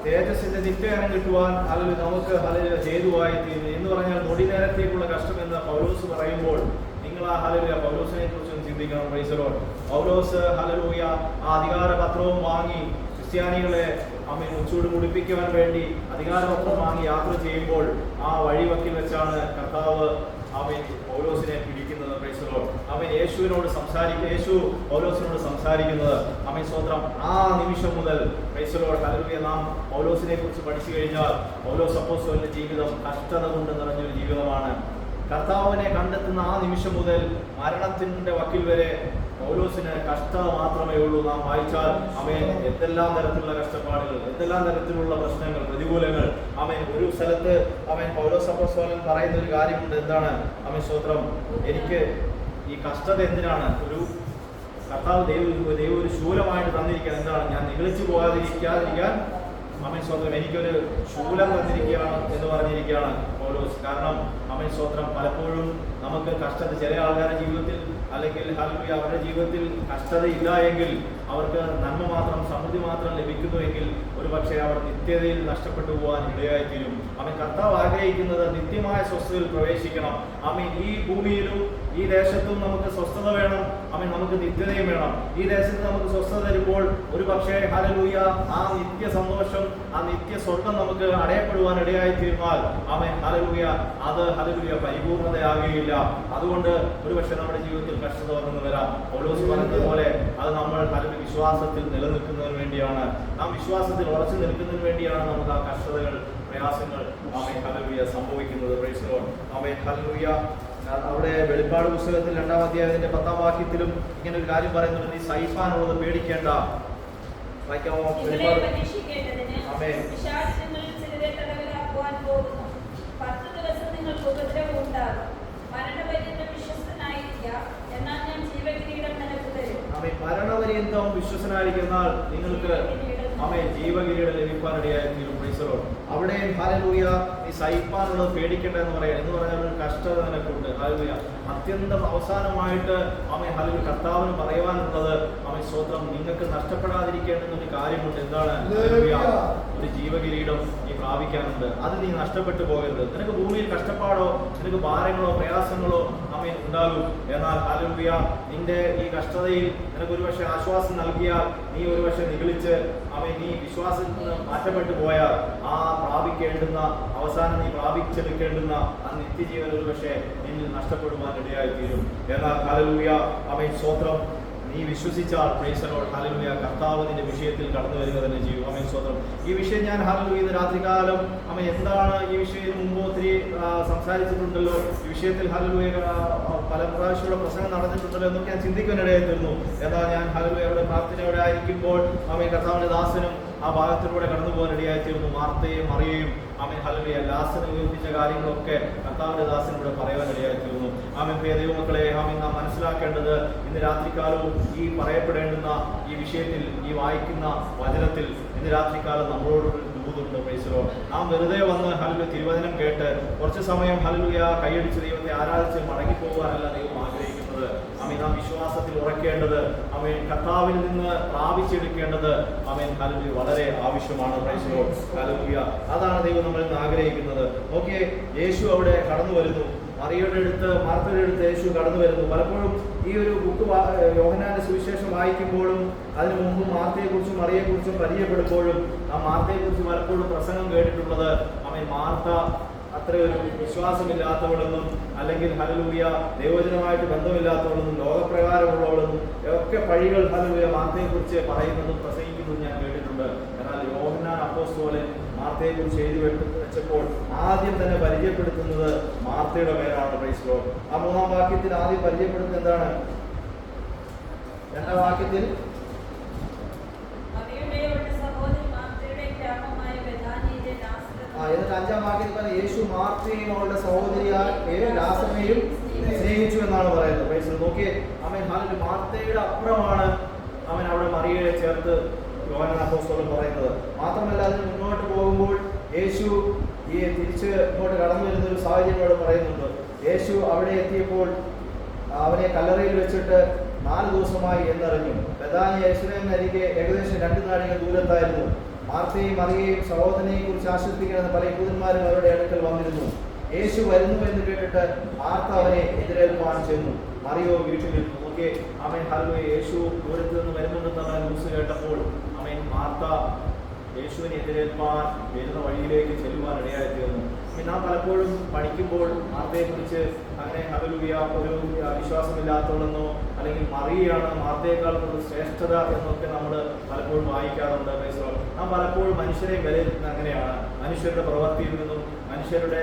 തേജസ്സിന്റെ നിത്യകനം കിട്ടുവാൻ ഹല്ലേലൂയ നമുക്ക് ഹല്ലേലൂയ ഹേതുവായി തീരുന്നു എന്ന് പറഞ്ഞാൽ ഒടി നേരത്തേക്കുള്ള കഷ്ടം എന്ന് പൗലോസ് പറയുമ്പോൾ നിങ്ങൾ ആ ഹല്ലേലൂയ പൗലോസിനെ കുറിച്ച് ചിന്തിക്കണം. Price the Lord. Paulose hallelujah ആ അധികാരപത്രവും വാങ്ങി ക്രിസ്ത്യാനികളെ അവൻ ഉച്ചൂട് മുടിപ്പിക്കുവാൻ വേണ്ടി അധികാരപത്രം വാങ്ങി യാത്ര ചെയ്യുമ്പോൾ ആ വഴിവക്കിൽ വെച്ചാണ് കർത്താവ് അവൻ പൗലോസിനെ പിടിക്കുന്നത്. Price the Lord. അവൻ യേശു പൗലോസിനോട് സംസാരിക്കുന്നത് അവൻ സ്വന്തം ആ നിമിഷം മുതൽ പ്രൈസ് ദി ലോർഡ്. ഹല്ലേലൂയ. നാം പൗലോസിനെ കുറിച്ച് പഠിച്ചു കഴിഞ്ഞാൽ പൗലോസ് അപ്പോസ്തലന്റെ ജീവിതം കഷ്ടത കൊണ്ട് നിറഞ്ഞൊരു ജീവിതമാണ്. കർത്താവിനെ കണ്ടെത്തുന്ന ആ നിമിഷം മുതൽ മരണത്തിന്റെ വക്കിൽ വരെ പൗലോസിന് കഷ്ടത മാത്രമേ ഉള്ളൂ. നാം വായിച്ചാൽ ആമേൻ എന്തെല്ലാം തരത്തിലുള്ള കഷ്ടപ്പാടുകൾ, എന്തെല്ലാം തരത്തിലുള്ള പ്രശ്നങ്ങൾ, പ്രതികൂലങ്ങൾ. ആമേൻ ഒരു സ്ഥലത്ത് ആമേൻ പൗലോസ് അപ്പോസ്തലൻ പറയുന്ന ഒരു കാര്യമുണ്ട്. എന്താണ്? ആമേൻ സ്തോത്രം, എനിക്ക് ഈ കഷ്ടത എന്തിനാണ്? ഒരു കർത്താവ് ദൈവം ഒരു ശൂലമായിട്ട് തന്നിരിക്കുകയാണ്. എന്താണ്? ഞാൻ നിഗളിച്ചു പോകാതിരിക്കാൻ ആമേൻ സ്തോത്രം എനിക്കൊരു ശൂലം തന്നിരിക്കുകയാണ് എന്ന് പറഞ്ഞിരിക്കുകയാണ് പൗലോസ്. കാരണം ആമേൻ സ്തോത്രം പലപ്പോഴും നമുക്ക് കഷ്ടത, ചില ആൾക്കാരുടെ ജീവിതത്തിൽ അല്ലെങ്കിൽ ഹല്ലേലൂയ അവരുടെ ജീവിതത്തിൽ കഷ്ടത ഇല്ല എങ്കിൽ, അവർക്ക് നന്മ മാത്രം, സമൃദ്ധി മാത്രം ലഭിക്കുന്നുവെങ്കിൽ ഒരുപക്ഷെ അവർ നിത്യതയിൽ നഷ്ടപ്പെട്ടു പോകാൻ ഇടയായിത്തീരും. ആമേൻ കർത്താവ് ആഗ്രഹിക്കുന്നത് നിത്യമായ സ്വസ്ഥതയിൽ പ്രവേശിക്കണം. ആമേൻ ഈ ഭൂമിയിലും ഈ ദേശത്തും നമുക്ക് സ്വസ്ഥത വേണം. ആമേൻ നമുക്ക് നിത്യതയും വേണം. ഈ ദേശത്ത് നമുക്ക് സ്വസ്ഥത തരുമ്പോൾ ഒരുപക്ഷെ ഹല്ലേലൂയ ആ നിത്യ സന്തോഷം, ആ നിത്യ സ്വർഗം നമുക്ക് അടയപ്പെടുവാൻ ഇടയായിത്തീർന്നാൽ ആമേൻ ഹല്ലേലൂയ അത് ഹല്ലേലൂയ പരിപൂർണതയാകുകയില്ല. അതുകൊണ്ട് ഒരുപക്ഷെ നമ്മുടെ ജീവിതത്തിൽ കഷ്ടത വന്നെന്ന് വരാം. പൗലോസ് പറഞ്ഞതുപോലെ അത് നമ്മൾ ഹല്ലേലൂയ വിശ്വാസത്തിൽ നിലനിൽക്കുന്നതിന് വേണ്ടിയാണ്, നാം വിശ്വാസത്തിൽ ഉറച്ചു നിൽക്കുന്നതിന് വേണ്ടിയാണ് നമുക്ക് ആ കഷ്ടതകൾ, പ്രയാസങ്ങൾ ആമേൻ ഹല്ലേലൂയ സംഭവിക്കുന്നത്. Price the Lord. ആമേൻ ഹല്ലേലൂയ. അവിടെ വെളിപ്പാട് പുസ്തകത്തിൽ 2-ാം അധ്യായത്തിന്റെ 10-ാം വാക്യത്തിലും ഇങ്ങനെ ഒരു കാര്യം പറയുന്നുണ്ട്, നീ സഹിപ്പാനുള്ളത് പേടിക്കേണ്ട. വായിക്കാമോ? വെളിപ്പാട്. ആമേൻ. 10 ദിവസം നിങ്ങൾക്ക് ഉപദ്രവം ഉണ്ടാകും. മരണപര്യന്തം വിശ്വസ്തനായിരിക്കുക, എന്നാൽ ഞാൻ ജീവകിരീടം നിനക്ക് തരും. ആമേൻ. മരണപര്യന്തം വിശ്വസ്തനായിരിക്കുന്നാൽ നിങ്ങൾക്ക് ആമേൻ ജീവകിരീടം ലഭിക്കാനിടയായി തീരും. Price the Lord. അവിടെയും ഹല്ലേലൂയ നീ സഹിപ്പാനുള്ളത് പേടിക്കേണ്ട എന്ന് പറയാം. എന്ന് പറഞ്ഞാൽ ഒരു കഷ്ടത നിനക്കുണ്ട്. ഹല്ലേലൂയ. അത്യന്തം അവസാനമായിട്ട് ആമേൻ ഹല്ലേലൂയ കർത്താവിന് പറയുവാനുള്ളത് ആമേൻ സ്തോത്രം, നിങ്ങൾക്ക് നഷ്ടപ്പെടാതിരിക്കേണ്ടുന്ന ഒരു കാര്യമുണ്ട്. എന്താണ്? ഹല്ലേലൂയ ഒരു ജീവകിരീടം നീ പ്രാപിക്കാനുണ്ട്. അത് നീ നഷ്ടപ്പെട്ടു പോകരുത്. നിനക്ക് ഭൂമിയിൽ കഷ്ടപ്പാടോ, നിനക്ക് ഭാരങ്ങളോ, പ്രയാസങ്ങളോ ആമേൻ ഉണ്ടാകും. എന്നാൽ ഹല്ലേലൂയ നിന്റെ ഈ കഷ്ടതയിൽ നിനക്ക് ഒരുപക്ഷെ ആശ്വാസം നൽകിയാൽ, നീ ഒരുപക്ഷെ നിഗളിച്ച് ആമേൻ നീ വിശ്വാസത്തിൽ നിന്ന് മാറ്റപ്പെട്ടു പോയാൽ, ആ പ്രാപിക്കേണ്ടുന്ന അവസാനം നീ പ്രാപിച്ചെടുക്കേണ്ടുന്ന ആ നിത്യജീവൻ ഒരുപക്ഷെ നിന്നിൽ നഷ്ടപ്പെടുവാൻ ഇടയായി തീരും. എന്നാൽ ഹല്ലേലൂയ ആമേൻ സ്തോത്രം, നീ വിശ്വസിച്ചാൽ പ്രൈസ് ദി ലോർഡ് ഹല്ലേലൂയ കർത്താവ് നിന്റെ വിഷയത്തിൽ കടന്നു വരിക തന്നെ ചെയ്യും. ആമേൻ സ്തോത്രം. ഈ വിഷയം ഞാൻ ഹല്ലേലൂയ ഇന്ന് രാത്രികാലം ആമേൻ എന്താണ് ഈ വിഷയം മുമ്പ് ഒത്തിരി സംസാരിച്ചിട്ടുണ്ടല്ലോ. ഈ വിഷയത്തിൽ ഹല്ലേലൂയ പല പ്രാവശ്യമുള്ള പ്രസംഗം നടന്നിട്ടുണ്ടല്ലോ എന്നൊക്കെ ഞാൻ ചിന്തിക്കാനിടയായി തീർന്നു. എന്നാൽ ഞാൻ ഹല്ലേലൂയ അവിടെ പ്രാർത്ഥനയോടെ ആയിരിക്കുമ്പോൾ ആമേൻ കർത്താവിന്റെ ദാസനും ആ ഭാഗത്തിലൂടെ കടന്നു പോകാൻ ഇടയായിത്തീർന്നു. മാർത്തയും മറിയയും ആമേൻ ഹല്ലേലൂയ ലാസറിനെ ഉയർപ്പിച്ച കാര്യങ്ങളൊക്കെ കർത്താവിന്റെ ദാസനിലൂടെ പറയുവാൻ ഇടയായിത്തീർന്നു. ആമേൻ പ്രിയ ദൈവമക്കളെ, ആമേൻ നാം മനസ്സിലാക്കേണ്ടത് ഇന്ന് രാത്രികാലവും ഈ പറയപ്പെടേണ്ടുന്ന ഈ വിഷയത്തിൽ, ഈ വായിക്കുന്ന വചനത്തിൽ ഇന്ന് രാത്രികാലം നമ്മളോടൊരു ദൂതുണ്ട്. Praise the lord. നാം വെറുതെ വന്ന് ഹല്ലേലൂയ തിരുവചനം കേട്ട് കുറച്ച് സമയം ഹല്ലേലൂയ കൈയടിച്ച് ദൈവത്തെ ആരാധിച്ച് മടങ്ങിപ്പോകാനല്ല ദൈവം ആഗ്രഹിക്കുന്നത്. ആമേൻ നാം വിശ്വാസത്തിൽ ഉറക്കേണ്ടത്, ആമേൻ കർത്താവിൽ നിന്ന് പ്രാപിച്ചെടുക്കേണ്ടത് ആമേൻ ഹല്ലേലൂയ വളരെ ആവശ്യമാണ്. Price the lord. ഹല്ലേലൂയ. അതാണ് ദൈവം നമ്മളിൽ നിന്ന് ആഗ്രഹിക്കുന്നത്. നോക്കിയേ, യേശു അവിടെ കടന്നു വരുന്നു. മറിയയുടെ അടുത്ത്, മാർത്തയുടെ അടുത്ത് യേശു കടന്നു വരുന്നു. പലപ്പോഴും ഈ ഒരു ബുക്ക് യോഹന്നാന്റെ സുവിശേഷം വായിക്കുമ്പോഴും അതിനു മുമ്പ് മാർത്തയെക്കുറിച്ചും മറിയയെക്കുറിച്ചും പരിചയപ്പെടുമ്പോഴും ആ മാർത്തയെക്കുറിച്ച് പലപ്പോഴും പ്രസംഗം കേട്ടിട്ടുള്ളത് ആമേൻ മാർത്ത അത്രയൊരു വിശ്വാസമില്ലാത്തവളെന്നും, അല്ലെങ്കിൽ ഹല്ലേലൂയ ദൈവജനമായിട്ട് ബന്ധമില്ലാത്തവളെന്നും, ലോകപ്രകാരമുള്ളവളെന്നും ഒക്കെ പഴികൾ ഹല്ലേലൂയ മാർത്തയെക്കുറിച്ച് പറയുന്നതും പ്രസംഗിക്കുന്നതും ഞാൻ കേട്ടിട്ടുണ്ട്. എന്നാൽ യോഹന്നാൻ അപ്പോസ്തലൻ മാർത്തയെക്കുറിച്ച് എഴുതി വെച്ചപ്പോൾ ആദ്യം തന്നെ പരിചയപ്പെടുത്തുന്നത് മാർത്തയുടെ പേരാണ്. Price the Lord. ആ 3-ാം വാക്യത്തിൽ ആദ്യം പരിചയപ്പെടുത്തുന്നത് എന്താണ്? 2-ാം വാക്യത്തിൽ എന്നിട്ട് 5-ാം വാക്യത്തിൽ പറഞ്ഞ യേശു മാർത്തയെയും അവളുടെ സഹോദരിയായ ലാസറിനെയും സ്നേഹിച്ചു എന്നാണ് പറയുന്നത്. Praise the Lord. നോക്കിയേ, ആമേൻ ഹല്ലേലൂയ മാർത്തയുടെ അപ്പുറമാണ് അവൻ അവിടെ മറിയയെ ചേർത്ത് യോഹന്നാൻ അപ്പോസ്തലൻ പറയുന്നത്. മാത്രമല്ല അതിന് മുന്നോട്ട് പോകുമ്പോൾ യേശു ഈ തിരിച്ച് ഇങ്ങോട്ട് കടന്നു വരുന്ന ഒരു സാഹചര്യം പറയുന്നുണ്ട്. യേശു അവിടെ എത്തിയപ്പോൾ അവനെ കല്ലറയിൽ വെച്ചിട്ട് 4 ദിവസമായി എന്നറിഞ്ഞു. ബെഥാനിയ യെരൂശലേമിനരികെ ഏകദേശം 2 നാഴിക ദൂരത്തായിരുന്നു. മാർത്തയെയും മറിയയെയും സഹോദരനെയും കുറിച്ച് ആശ്വസിപ്പിക്കണമെന്ന് പല യഹൂദന്മാരും അവരുടെ അടുക്കൽ വന്നിരുന്നു. യേശു വരുന്നു എന്ന് കേട്ടിട്ട് മാർത്ത അവനെ എതിരേൽപ്പാൻ ചെന്നു. മറിയോ വീട്ടിലിരുന്നു. നോക്കിയേ, ആമേൻ ഹല്ലേലൂയ. യേശു ദൂരത്ത് നിന്ന് വരുന്നുണ്ടെന്നുള്ള ന്യൂസ് കേട്ടപ്പോൾ ആമേൻ മാർത്ത യേശുവിനെ എതിരേൽപ്പാൻ വരുന്ന വഴിയിലേക്ക് ചെല്ലുവാൻ ഇടയായിത്തീർന്നു. നാം പലപ്പോഴും പഠിക്കുമ്പോൾ മാർത്തയെക്കുറിച്ച് അങ്ങനെ ഹല്ലേലൂയ ഒരു വിശ്വാസമില്ലാത്തവളെന്നോ അല്ലെങ്കിൽ മറിയയാണ് മാർത്തയേക്കാൾ കൂടുതൽ ശ്രേഷ്ഠത എന്നൊക്കെ നമ്മൾ പലപ്പോഴും വായിക്കാറുണ്ട്. നാം പലപ്പോഴും മനുഷ്യരെ വിലയിരുത്തുന്നത് അങ്ങനെയാണ്. മനുഷ്യരുടെ പ്രവൃത്തിയിൽ നിന്നും, മനുഷ്യരുടെ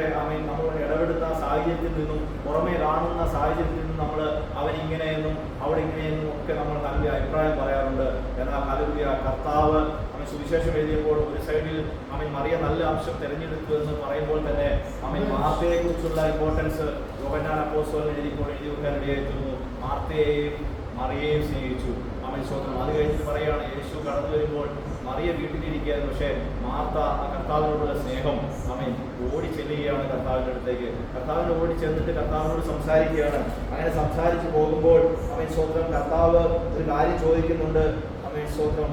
നമ്മൾ ഇടപെടുന്ന സാഹചര്യത്തിൽ നിന്നും, പുറമേ കാണുന്ന സാഹചര്യത്തിൽ നിന്നും നമ്മൾ അവനിങ്ങനെയെന്നും അവിടെ ഇങ്ങനെയൊന്നും ഒക്കെ നമ്മൾ നല്ല അഭിപ്രായം പറയാറുണ്ട്. എന്നാൽ ഹല്ലേലൂയ കർത്താവ് അവൻ സുവിശേഷം എഴുതിയപ്പോൾ ഒരു സൈഡിൽ അവൻ മറിയ നല്ല അംശം തിരഞ്ഞെടുത്തു എന്ന് പറയുമ്പോൾ തന്നെ അവൻ മാർത്തയെ കുറിച്ചുള്ള ഇമ്പോർട്ടൻസ് യോഹന്നാൻ അപ്പോസ്തലൻ എഴുതിയപ്പോൾ എഴുതി വെക്കാൻ ഇടയായിത്തീർന്നു. മാർത്തയെയും മറിയയെയും സ്നേഹിച്ചു. അവൻ സ്വന്തം അത് കഴിഞ്ഞിട്ട് പറയുകയാണ്, യേശു കടന്നു വരുമ്പോൾ മറിയ വീട്ടിലിരിക്കുകയായിരുന്നു, പക്ഷേ മാർത്ത ആ കർത്താവിനോടുള്ള സ്നേഹം അവൻ ഓടി ചെല്ലുകയാണ് കർത്താവിൻ്റെ അടുത്തേക്ക്. കർത്താവിന് ഓടി ചെന്നിട്ട് കർത്താവിനോട് സംസാരിക്കുകയാണ്. അങ്ങനെ സംസാരിച്ച് പോകുമ്പോൾ അവൻ സ്വന്തം കർത്താവ് ഒരു കാര്യം ചോദിക്കുന്നുണ്ട്. അവൻ സ്വന്തം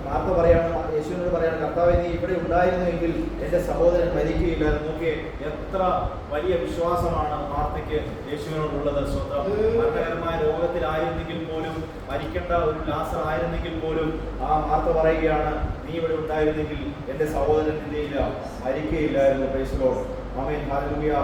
മാർത്ത പറയാണ്, യേശുവിനോട് പറയാണ്, കർത്താവ് നീ ഇവിടെ ഉണ്ടായിരുന്നുവെങ്കിൽ എൻ്റെ സഹോദരൻ മരിക്കുകയില്ലായിരുന്നു. നോക്കിയേ എത്ര വലിയ വിശ്വാസമാണ് മാർത്തയ്ക്ക് യേശുവിനോടുള്ളത്. സ്വന്തം മരണകരമായ രോഗത്തിലായിരുന്നെങ്കിൽ പോലും, മരിക്കേണ്ട ഒരു ലാസർ ആയിരുന്നെങ്കിൽ പോലും ആ മാർത്ത പറയുകയാണ്, നീ ഇവിടെ ഉണ്ടായിരുന്നെങ്കിൽ എൻ്റെ സഹോദരൻ എന്ത് ചെയ്യില്ല, മരിക്കുകയില്ലായിരുന്നു. Praise lord. ആമേൻ. ഹല്ലേലൂയ.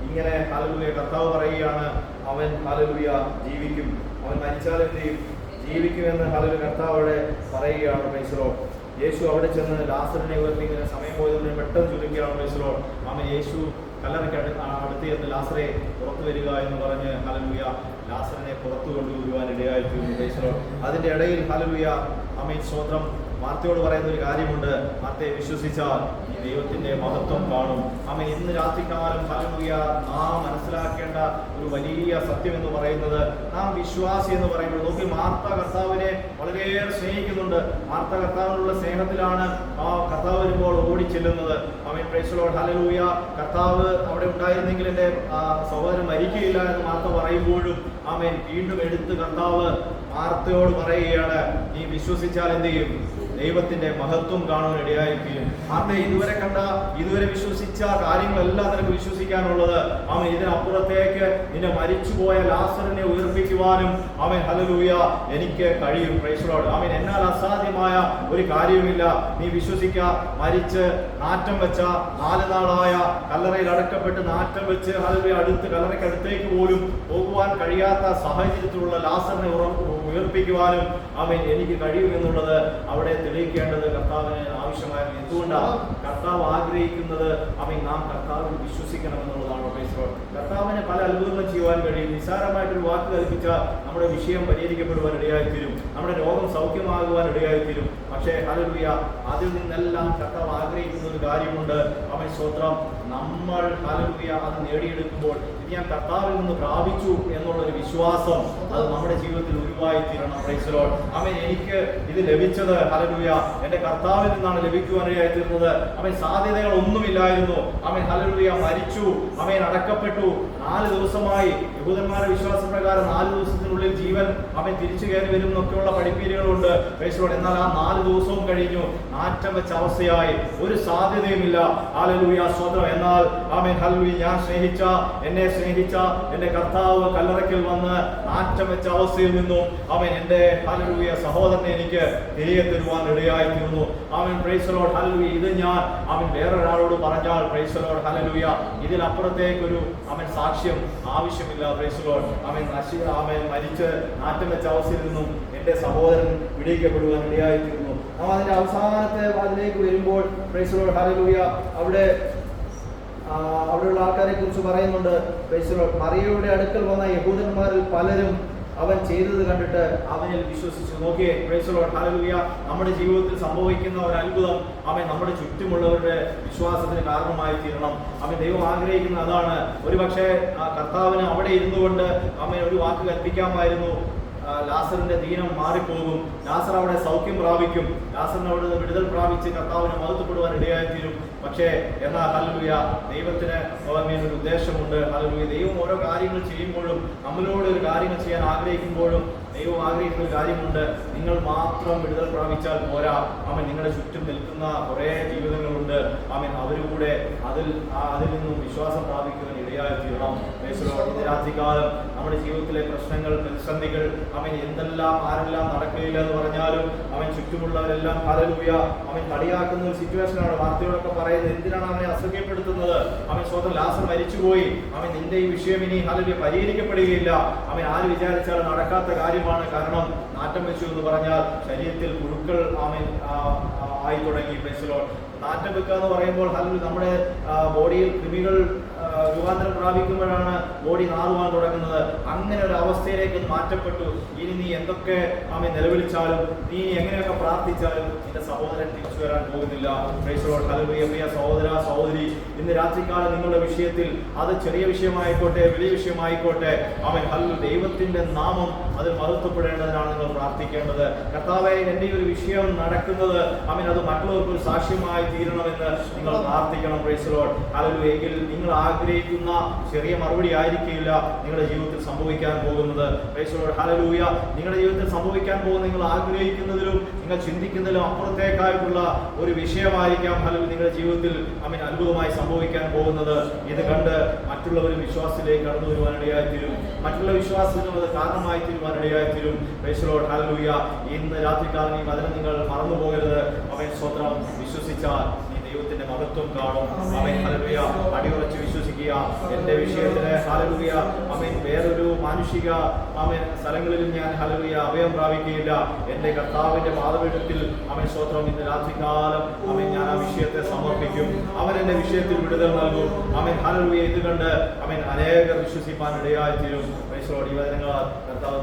ഇങ്ങനെ ഹല്ലേലൂയ കർത്താവ് പറയുകയാണ്, അവൻ ഹല്ലേലൂയ ജീവിക്കും, അവൻ മരിച്ചാൽ എന്ത് ചെയ്യും, ജീവിക്കുമെന്ന് ഹല്ലേലൂയ കർത്താവ് അവിടെ പറയുകയാണ്. Praise Lord. യേശു അവിടെ ചെന്ന് ലാസറിനെ ഉയർത്തി, ഇങ്ങനെ സമയം പോയതുകൊണ്ട് പെട്ടെന്ന് ചുരുക്കുകയാണ്. Price lord. ആമേൻ. യേശു കല്ലറയ്ക്ക് അടുത്ത് ചെന്ന് ലാസറെ പുറത്തു വരിക എന്ന് പറഞ്ഞ് ഹല്ലേലൂയ ലാസറിനെ പുറത്തു കൊണ്ടുവരുവാൻ ഇടയായിത്തീർന്നു. Praise Lord. അതിൻ്റെ ഇടയിൽ ഹല്ലേലൂയ ആമേൻ സ്തോത്രം മാർത്തയോട് പറയുന്ന ഒരു കാര്യമുണ്ട്. മാർത്തയെ വിശ്വസിച്ചാൽ ഈ ദൈവത്തിന്റെ മഹത്വം കാണും. ആമേൻ. ഇന്ന് രാത്രികാലം ഹല്ലേലൂയ നാം മനസ്സിലാക്കേണ്ട ഒരു വലിയ സത്യം എന്ന് പറയുന്നത്, നാം വിശ്വാസി എന്ന് പറയുമ്പോൾ നോക്കി മാർത്ത കർത്താവിനെ വളരെയേറെ സ്നേഹിക്കുന്നുണ്ട്. മാർത്ത കർത്താവിനുള്ള സ്നേഹത്തിലാണ് ആ കർത്താവ് വരുമ്പോൾ ഓടി ചെല്ലുന്നത്. ആമേൻ. Praise lord. ഹല്ലേലൂയ. കർത്താവ് അവിടെ ഉണ്ടായിരുന്നെങ്കിൽ എൻ്റെ സഹോദരൻ മരിക്കുകയില്ല എന്ന് മാർത്ത പറയുമ്പോഴും ആമേൻ വീണ്ടും എടുത്ത് കർത്താവ് മാർത്തയോട് പറയുകയാണ്, നീ വിശ്വസിച്ചാൽ എന്ത് ചെയ്യും, ദൈവത്തിന്റെ മഹത്വം കാണാൻ ഇടയായിരിക്കും. മാർത്ത ഇതുവരെ വിശ്വസിച്ച കാര്യങ്ങളെല്ലാം നിനക്ക് വിശ്വസിക്കാനുള്ളത്. അവൻ ഇതിനപ്പുറത്തേക്ക് നിന്നെ മരിച്ചുപോയ ലാസറിനെ ഉയർപ്പിക്കുവാനും അവൻ ഹല്ലേലൂയ എനിക്ക് കഴിയും. Praise lord. അവൻ എന്നാൽ അസാധ്യമായ ഒരു കാര്യവുമില്ല. നീ വിശ്വസിക്കുക. മരിച്ച് നാറ്റം വെച്ച 4 നാളായ കല്ലറയിൽ അടക്കപ്പെട്ട് നാറ്റം വെച്ച് ഹല്ലേലൂയ അടുത്ത് കല്ലറയ്ക്ക് അടുത്തേക്ക് പോലും പോകുവാൻ കഴിയാത്ത സാഹചര്യത്തിലുള്ള ലാസറിനെ ഉയർപ്പിക്കുവാനും അവൻ എനിക്ക് കഴിയുമെന്നുള്ളത് അവിടെ തെളിയിക്കേണ്ടത് കർത്താവിന് ആവശ്യമായിരുന്നു. എന്തുകൊണ്ടാണ് കർത്താവ് ആഗ്രഹിക്കുന്നത്? അവൻ നാം കർത്താവിൽ വിശ്വസിക്കണമെന്നുള്ളതാണ്. കർത്താവിന് പല അത്ഭുതങ്ങൾ ചെയ്യുവാൻ കഴിയും. നിസ്സാരമായിട്ടൊരു വാക്ക് കൽപ്പിച്ച നമ്മുടെ വിഷയം പരിഹരിക്കപ്പെടുവാൻ ഇടയായിത്തീരും, നമ്മുടെ രോഗം സൗഖ്യമാകുവാൻ ഇടയായിത്തീരും. പക്ഷേ ഹല്ലേലൂയ അതിൽ നിന്നെല്ലാം കർത്താവ് ആഗ്രഹിക്കുന്ന ഒരു കാര്യമുണ്ട്. അവൻ സ്തോത്രം നമ്മൾ ഹല്ലേലൂയ അത് നേടിയെടുക്കുമ്പോൾ ഞാൻ കർത്താവിൽ നിന്ന് പ്രാപിച്ചു എന്നുള്ളൊരു വിശ്വാസം അത് നമ്മുടെ ജീവിതത്തിൽ ഉരുവായിത്തീരണം. Price lord. അവൻ എനിക്ക് ഇത് ലഭിച്ചത് ഹല്ലേലൂയ എൻ്റെ കർത്താവിൽ നിന്നാണ് ലഭിക്കുവാനിടയായിത്തീർന്നത്. അവൻ സാധ്യതകളൊന്നുമില്ലായിരുന്നു. അവൻ ഹല്ലേലൂയ മരിച്ചു, അവൻ അടക്കപ്പെട്ടു. 4 ദിവസമായി യഹൂദന്മാരുടെ വിശ്വാസപ്രകാരം 4 ദിവസത്തിനുള്ളിൽ ജീവൻ അവൻ തിരിച്ചു കയറി വരും എന്നൊക്കെയുള്ള പഠിപ്പീരുകളുണ്ട്. Praise Lord. എന്നാൽ ആ 4 ദിവസവും കഴിഞ്ഞു, നാറ്റം വെച്ച അവസ്ഥയായി, ഒരു സാധ്യതയുമില്ല. ഹല്ലേലൂയ സ്തോത്രം. എന്നാൽ ആമേൻ ഹല്ലേലൂയ ഞാൻ എന്നെ സ്നേഹിച്ച എൻ്റെ കർത്താവ് കല്ലറയ്ക്കൽ വന്ന് നാറ്റം വെച്ച അവസ്ഥയിൽ നിന്നും അവൻ എൻ്റെ ഹല്ലേലൂയ സഹോദരനെ എനിക്ക് തിരികെ തരുവാൻ ഇടയായിത്തീർന്നു. അവൻ പ്രൈസ് ലോർഡ്. ഹല്ലേലൂയ ഇത് ഞാൻ അവൻ വേറൊരാളോട് പറഞ്ഞാൽ പ്രൈസ് ലോർഡ് ഹല്ലേലൂയ ഇതിലപ്പുറത്തേക്കൊരു അവൻ സാക്ഷ്യം ആവശ്യമില്ല. Praise lord. അവൻ മരിച്ച് നാറ്റം വെച്ച അവസ്ഥയിൽ നിന്നും എൻ്റെ സഹോദരൻ വിടിയിക്കപ്പെടുവാൻ ഇടയായിത്തീർന്നു. നാം അതിൻ്റെ അവസാനത്തെ അതിലേക്ക് വരുമ്പോൾ പ്രൈസ് ലോർഡ് ഹല്ലേലൂയ അവിടെയുള്ള ആൾക്കാരെ കുറിച്ച് പറയുന്നുണ്ട്. Praise lord. മറിയയുടെ അടുക്കൽ വന്ന യഹൂദന്മാരിൽ പലരും അവൻ ചെയ്തത് കണ്ടിട്ട് അവനിൽ വിശ്വസിച്ചു. നോക്കിയേ പ്രൈസ് ലോർഡ് ഹല്ലേലൂയ നമ്മുടെ ജീവിതത്തിൽ സംഭവിക്കുന്ന ഒരു അത്ഭുതം അവൻ നമ്മുടെ ചുറ്റുമുള്ളവരുടെ വിശ്വാസത്തിന് കാരണമായി തീരണം. അവൻ ദൈവം ആഗ്രഹിക്കുന്ന അതാണ്. ഒരുപക്ഷെ കർത്താവിന് അവിടെ ഇരുന്നു കൊണ്ട് അവൻ ഒരു വാക്ക് കൽപ്പിക്കാമായിരുന്നു, ലാസറിന്റെ ദീനം മാറിപ്പോകും, ലാസർ അവിടെ സൗഖ്യം പ്രാപിക്കും, ലാസറിന് അവിടെ വിടുതൽ പ്രാപിച്ച് കർത്താവിനെ മഹത്വപ്പെടുവാൻ ഇടയായിത്തീരും. പക്ഷേ എന്നാൽ ഹല്ലേലൂയ ദൈവത്തിന് ഒരു ഉദ്ദേശമുണ്ട്. ഹല്ലേലൂയ ദൈവം ഓരോ കാര്യങ്ങൾ ചെയ്യുമ്പോഴും നമ്മളോട് ഒരു കാര്യങ്ങൾ ചെയ്യാൻ ആഗ്രഹിക്കുമ്പോഴും ദൈവം ആഗ്രഹിക്കുന്ന ഒരു കാര്യമുണ്ട്. നിങ്ങൾ മാത്രം വിടുതൽ പ്രാപിച്ചാൽ പോരാ. അവൻ നിങ്ങളുടെ ചുറ്റും നിൽക്കുന്ന കുറേ ജീവിതങ്ങളുണ്ട്. അവൻ അവരുകൂടെ അതിൽ നിന്നും വിശ്വാസം പ്രാപിക്കുവാൻ ഇടയായിത്തീരണം. ഇത് രാത്രികാലം നമ്മുടെ ജീവിതത്തിലെ പ്രശ്നങ്ങൾ, പ്രതിസന്ധികൾ, അവൻ എന്തെല്ലാം ആരെല്ലാം നടക്കുകയില്ല എന്ന് പറഞ്ഞാലും അവൻ ചുറ്റുമുള്ളവരെല്ലാം ഹല്ലേലൂയ അവൻ കളിയാക്കുന്ന ഒരു സിറ്റുവേഷനാണ്. വാർത്തയോടൊക്കെ പറയുന്നത് എന്തിനാണ് അവനെ അസഹ്യപ്പെടുത്തുന്നത്? അവൻ സ്വന്തം ലാസർ മരിച്ചുപോയി, അവൻ നിന്റെ ഈ വിഷയം ഇനി ഹല്ലേലൂയ പരിഹരിക്കപ്പെടുകയില്ല. അവൻ ആര് വിചാരിച്ചാലും നടക്കാത്ത കാര്യമാണ്. കാരണം നാറ്റം വെച്ചു എന്ന് പറഞ്ഞാൽ ശരീരത്തിൽ പുഴുക്കൾ അവൻ ആയി തുടങ്ങി. Praise lord. നാറ്റം വെക്കുക എന്ന് പറയുമ്പോൾ ഹല്ലേലൂയ നമ്മുടെ ബോഡിയിൽ കൃമികൾ രൂപാന്തരം പ്രാപിക്കുമ്പോഴാണ് ബോഡി നാറുവാൻ തുടങ്ങുന്നത്. അങ്ങനെ ഒരു അവസ്ഥയിലേക്ക് മാറ്റപ്പെട്ടു. ഇനി നീ എന്തൊക്കെ നിലവിളിച്ചാലും, നീ എങ്ങനെയൊക്കെ പ്രാർത്ഥിച്ചാലും നിന്റെ സഹോദരൻ തിരിച്ചു വരാൻ പോകുന്നില്ല. Price the lord. ഹല്ലേലൂയ. പ്രിയ സഹോദര സഹോദരി, ഇന്ന് രാത്രികാലം നിങ്ങളുടെ വിഷയത്തിൽ, അത് ചെറിയ വിഷയമായിക്കോട്ടെ വലിയ വിഷയമായിക്കോട്ടെ, ദൈവത്തിന്റെ നാമം അത് മഹത്വപ്പെടേണ്ടതിനാണ് നിങ്ങൾ പ്രാർത്ഥിക്കേണ്ടത്. കർത്താവേ, എൻ്റെ ഈ ഒരു വിഷയം നടക്കുന്നത് അത് മറ്റുള്ളവർക്ക് ഒരു സാക്ഷ്യമായി തീരണമെന്ന് നിങ്ങൾ പ്രാർത്ഥിക്കണം. Price the lord. ഹല്ലേലൂയ. എങ്കിൽ നിങ്ങൾ ആഗ്രഹിക്കുന്ന ചെറിയ മറുപടി ആയിരിക്കില്ല നിങ്ങളുടെ ജീവിതത്തിൽ സംഭവിക്കാൻ പോകുന്നത്. Price the lord. ഹല്ലേലൂയ. നിങ്ങളുടെ ജീവിതത്തിൽ സംഭവിക്കാൻ പോകുന്ന നിങ്ങൾ ആഗ്രഹിക്കുന്നതിലും നിങ്ങൾ ചിന്തിക്കുന്നതിലും അപ്പുറത്തേക്കായിട്ടുള്ള ഒരു വിഷയമായിരിക്കാം നിങ്ങളുടെ ജീവിതത്തിൽ അത്ഭുതമായി സംഭവിക്കാൻ പോകുന്നത്. ഇത് കണ്ട് മറ്റുള്ളവർ വിശ്വാസത്തിലേക്ക് കടന്നു വരുവാനിടയായി തീരും. മറ്റുള്ള വിശ്വാസത്തിനും അത് കാരണമായി തീരുവാനിടയായി തീരും. Price the lord. ഹല്ലേലൂയ. ഇന്ന് രാത്രികാലം ഈ വചനം നിങ്ങൾ മറന്നു പോകരുത്. സ്വത്രം വിശ്വസിച്ചാൽ ദൈവത്തിന്റെ മഹത്വം കാണും. ഹല്ലേലൂയ. അടിയുറച്ച് വിശ്വസിക്കുക. എന്റെ വിഷയത്തിന് ഹല്ലേലൂയ വേറൊരു മാനുഷിക സ്ഥലങ്ങളിലും ഞാൻ ഹല്ലേലൂയ അഭയം പ്രാപിക്കുകയില്ല. എന്റെ കർത്താവിന്റെ പാദപീഠത്തിൽ സ്വത്രം ഇന്ന് രാത്രികാലം ഞാൻ ആ വിഷയത്തെ സമർപ്പിക്കും. അവൻ എന്റെ വിഷയത്തിൽ വിടുതൽ നൽകും. ഹല്ലേലൂയ. ഇത് കണ്ട് അനേകർ വിശ്വസിപ്പാൻ ഇടയായി തീരും. ഈ വചനങ്ങൾ കർത്താവ്